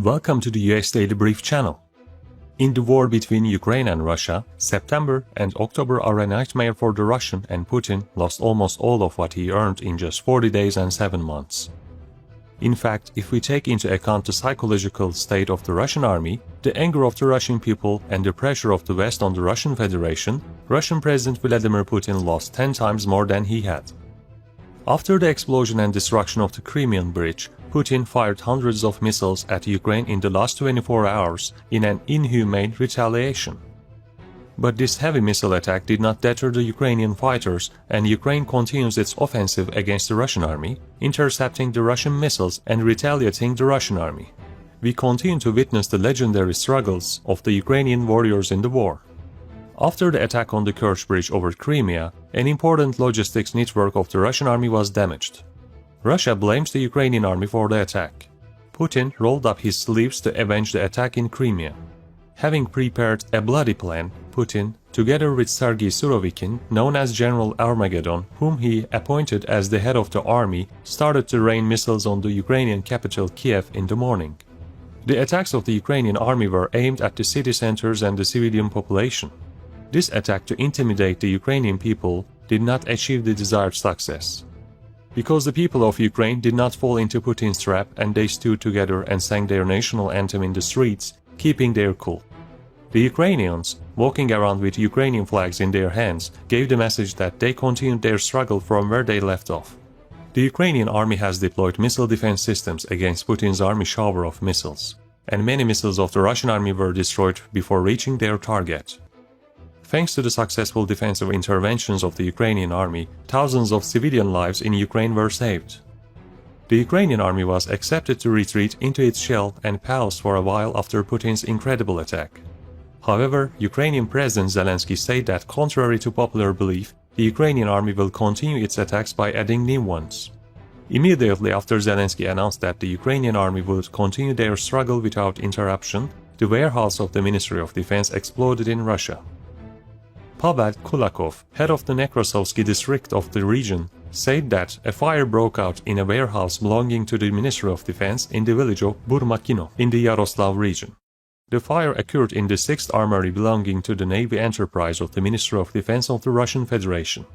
Welcome to the US Daily Brief channel. In the war between Ukraine and Russia, September and October are a nightmare for the Russian, and Putin lost almost all of what he earned in just 40 days and 7 months. In fact, if we take into account the psychological state of the Russian army, the anger of the Russian people, and the pressure of the West on the Russian Federation, Russian President Vladimir Putin lost 10 times more than he had. After the explosion and destruction of the Crimean Bridge, Putin fired hundreds of missiles at Ukraine in the last 24 hours in an inhumane retaliation. But this heavy missile attack did not deter the Ukrainian fighters, and Ukraine continues its offensive against the Russian army, intercepting the Russian missiles and retaliating the Russian army. We continue to witness the legendary struggles of the Ukrainian warriors in the war. After the attack on the Kerch Bridge over Crimea, an important logistics network of the Russian army was damaged. Russia blames the Ukrainian army for the attack. Putin rolled up his sleeves to avenge the attack in Crimea. Having prepared a bloody plan, Putin, together with Sergei Surovikin, known as General Armageddon, whom he appointed as the head of the army, started to rain missiles on the Ukrainian capital Kiev in the morning. The attacks of the Ukrainian army were aimed at the city centers and the civilian population. This attack to intimidate the Ukrainian people did not achieve the desired success. Because the people of Ukraine did not fall into Putin's trap, and they stood together and sang their national anthem in the streets, keeping their cool. The Ukrainians, walking around with Ukrainian flags in their hands, gave the message that they continued their struggle from where they left off. The Ukrainian army has deployed missile defense systems against Putin's army shower of missiles, and many missiles of the Russian army were destroyed before reaching their target. Thanks to the successful defensive interventions of the Ukrainian army, thousands of civilian lives in Ukraine were saved. The Ukrainian army was accepted to retreat into its shell and paused for a while after Putin's incredible attack. However, Ukrainian President Zelensky said that contrary to popular belief, the Ukrainian army will continue its attacks by adding new ones. Immediately after Zelensky announced that the Ukrainian army would continue their struggle without interruption, the warehouse of the Ministry of Defense exploded in Russia. Pavel Kulakov, head of the Nekrasovsky district of the region, said that a fire broke out in a warehouse belonging to the Ministry of Defense in the village of Burmakino in the Yaroslav region. The fire occurred in the 6th Armory belonging to the Navy enterprise of the Ministry of Defense of the Russian Federation.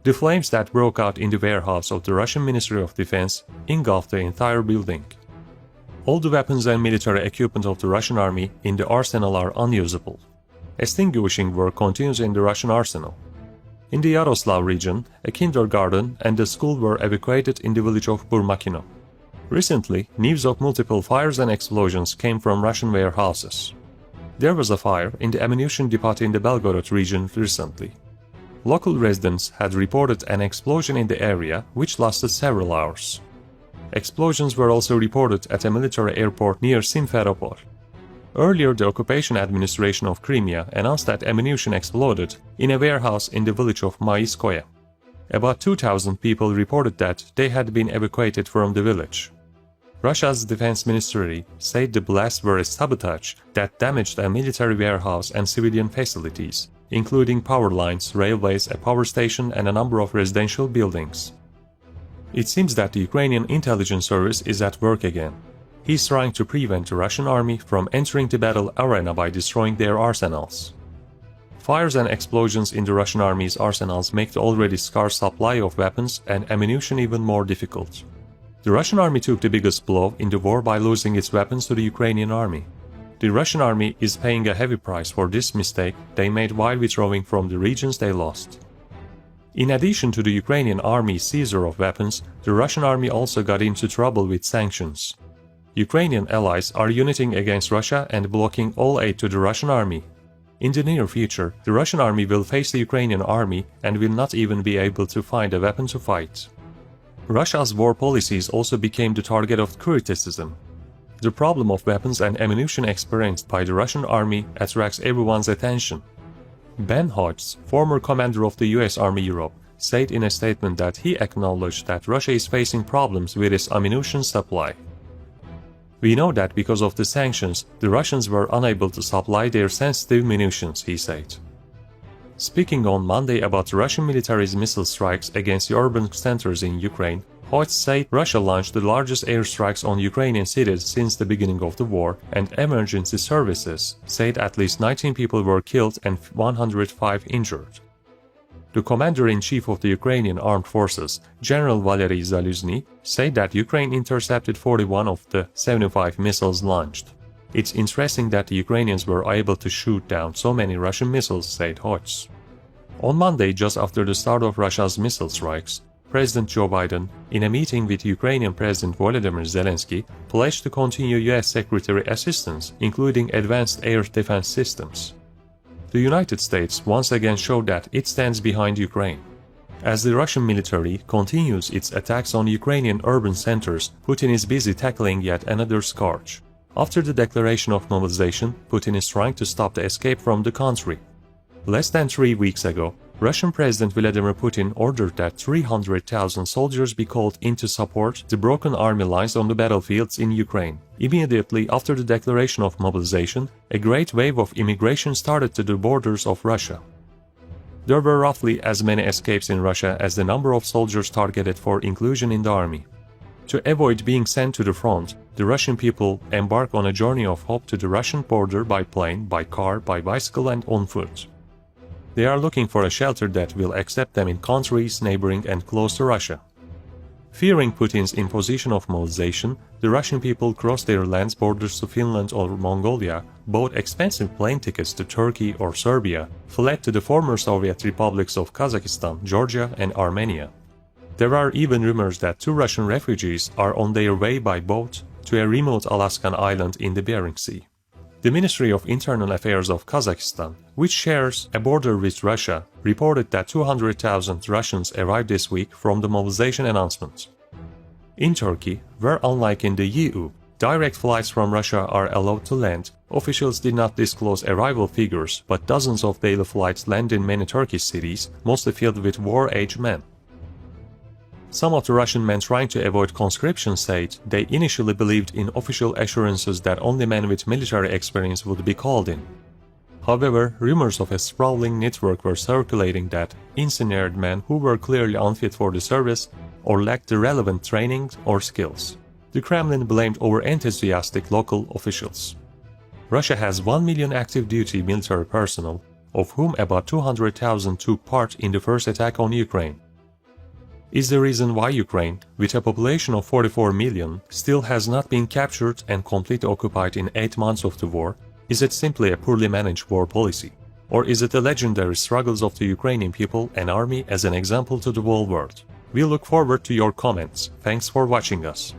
The flames that broke out in the warehouse of the Russian Ministry of Defense engulfed the entire building. All the weapons and military equipment of the Russian army in the arsenal are unusable. Extinguishing work continues in the Russian arsenal. In the Yaroslav region, a kindergarten and a school were evacuated in the village of Burmakino. Recently, news of multiple fires and explosions came from Russian warehouses. There was a fire in the ammunition depot in the Belgorod region recently. Local residents had reported an explosion in the area, which lasted several hours. Explosions were also reported at a military airport near Simferopol. Earlier, the occupation administration of Crimea announced that ammunition exploded in a warehouse in the village of Maiskoye. About 2,000 people reported that they had been evacuated from the village. Russia's defense ministry said the blasts were a sabotage that damaged a military warehouse and civilian facilities, including power lines, railways, a power station, and a number of residential buildings. It seems that the Ukrainian intelligence service is at work again. He's trying to prevent the Russian army from entering the battle arena by destroying their arsenals. Fires and explosions in the Russian army's arsenals make the already scarce supply of weapons and ammunition even more difficult. The Russian army took the biggest blow in the war by losing its weapons to the Ukrainian army. The Russian army is paying a heavy price for this mistake they made while withdrawing from the regions they lost. In addition to the Ukrainian army's seizure of weapons, the Russian army also got into trouble with sanctions. Ukrainian allies are uniting against Russia and blocking all aid to the Russian army. In the near future, the Russian army will face the Ukrainian army and will not even be able to find a weapon to fight. Russia's war policies also became the target of criticism. The problem of weapons and ammunition experienced by the Russian army attracts everyone's attention. Ben Hodges, former commander of the US Army Europe, said in a statement that he acknowledged that Russia is facing problems with its ammunition supply. We know that because of the sanctions, the Russians were unable to supply their sensitive munitions, he said. Speaking on Monday about the Russian military's missile strikes against the urban centers in Ukraine, Hoyt said Russia launched the largest airstrikes on Ukrainian cities since the beginning of the war, and emergency services said at least 19 people were killed and 105 injured. The commander-in-chief of the Ukrainian Armed Forces, General Valery Zaluzny, said that Ukraine intercepted 41 of the 75 missiles launched. It's interesting that the Ukrainians were able to shoot down so many Russian missiles, said Hoyt. On Monday, just after the start of Russia's missile strikes, President Joe Biden, in a meeting with Ukrainian President Volodymyr Zelensky, pledged to continue U.S. Secretary assistance, including advanced air defense systems. The United States once again showed that it stands behind Ukraine. As the Russian military continues its attacks on Ukrainian urban centers, Putin is busy tackling yet another scourge. After the declaration of mobilization, Putin is trying to stop the escape from the country. Less than 3 weeks ago, Russian President Vladimir Putin ordered that 300,000 soldiers be called in to support the broken army lines on the battlefields in Ukraine. Immediately after the declaration of mobilization, a great wave of immigration started to the borders of Russia. There were roughly as many escapes in Russia as the number of soldiers targeted for inclusion in the army. To avoid being sent to the front, the Russian people embark on a journey of hope to the Russian border by plane, by car, by bicycle and on foot. They are looking for a shelter that will accept them in countries neighboring and close to Russia. Fearing Putin's imposition of mobilization, the Russian people crossed their land borders to Finland or Mongolia, bought expensive plane tickets to Turkey or Serbia, fled to the former Soviet republics of Kazakhstan, Georgia and Armenia. There are even rumors that 2 Russian refugees are on their way by boat to a remote Alaskan island in the Bering Sea. The Ministry of Internal Affairs of Kazakhstan, which shares a border with Russia, reported that 200,000 Russians arrived this week from the mobilization announcement. In Turkey, where unlike in the EU, direct flights from Russia are allowed to land, officials did not disclose arrival figures, but dozens of daily flights land in many Turkish cities, mostly filled with war-age men. Some of the Russian men trying to avoid conscription said they initially believed in official assurances that only men with military experience would be called in. However, rumors of a sprawling network were circulating that incinerated men who were clearly unfit for the service or lacked the relevant training or skills. The Kremlin blamed over-enthusiastic local officials. Russia has 1 million active duty military personnel, of whom about 200,000 took part in the first attack on Ukraine. Is the reason why Ukraine, with a population of 44 million, still has not been captured and completely occupied in 8 months of the war? Is it simply a poorly managed war policy? Or is it the legendary struggles of the Ukrainian people and army as an example to the whole world? We look forward to your comments. Thanks for watching us.